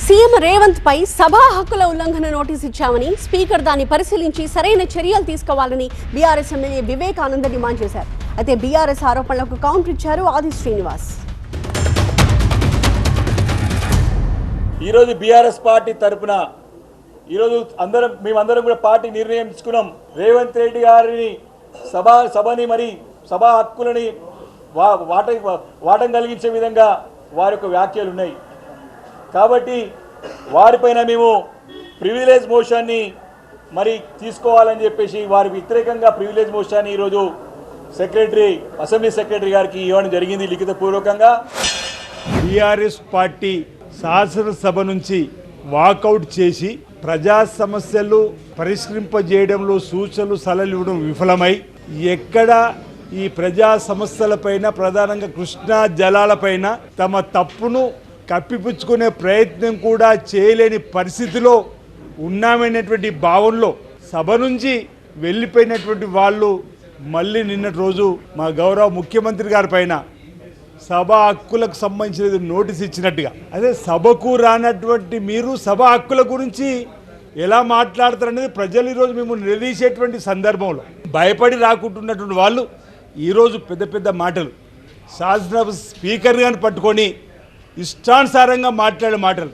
CM Revanth పై సభా హక్కుల ఉల్లంఘన నోటీస్ ఇచ్చామని స్పీకర్ దాన్ని పరిశీలించి సరైన చర్యలు తీసుకోవాలని బీఆర్ఎస్ ఎమ్మెల్యే వివేకానంద డిమాండ్ చేశారు. అయితే బీఆర్ఎస్ ఆరోపణలకు కౌంటర్ ఇచ్చారు ఆది శ్రీనివాస్. ఈరోజు బీఆర్ఎస్ పార్టీ తరఫున ఈరోజు మేమందరం కూడా పార్టీ నిర్ణయం తీసుకున్నాం. రేవంత్ రెడ్డి గారిని సభని మరి సభా హక్కులని వాటం కలిగించే విధంగా వారి యొక్క వ్యాఖ్యలు ఉన్నాయి. కాబట్టి వారిపైన మేము ప్రివిలేజ్ మోషన్ని మరి తీసుకోవాలని చెప్పేసి వారికి వ్యతిరేకంగా ప్రివిలేజ్ మోషన్ని ఈరోజు అసెంబ్లీ సెక్రటరీ గారికి ఇవ్వడం జరిగింది లిఖితపూర్వకంగా. బీఆర్ఎస్ పార్టీ శాసనసభ నుంచి వాకౌట్ చేసి ప్రజా సమస్యలు పరిష్కరింపజేయడంలో సూచనలు సలహాలు ఇవ్వడం విఫలమై ఎక్కడ ఈ ప్రజా సమస్యలపైన ప్రధానంగా కృష్ణా జలాలపైన తమ తప్పును కప్పిపుచ్చుకునే ప్రయత్నం కూడా చేయలేని పరిస్థితిలో ఉన్నామనేటువంటి భావనలో సభ నుంచి వెళ్ళిపోయినటువంటి వాళ్ళు మళ్ళీ నిన్నటి రోజు మా గౌరవ ముఖ్యమంత్రి గారి పైన సభ హక్కులకు సంబంధించిన నోటీస్ ఇచ్చినట్టుగా, అదే సభకు రానటువంటి మీరు సభ హక్కుల గురించి ఎలా మాట్లాడతారనేది ప్రజలు ఈరోజు మేము నిలదీసేటువంటి సందర్భంలో భయపడి రాకుంటున్నటువంటి వాళ్ళు ఈరోజు పెద్ద పెద్ద మాటలు శాసనసభ స్పీకర్ గారిని పట్టుకొని ఇష్టానుసారంగా మాట్లాడే మాటలు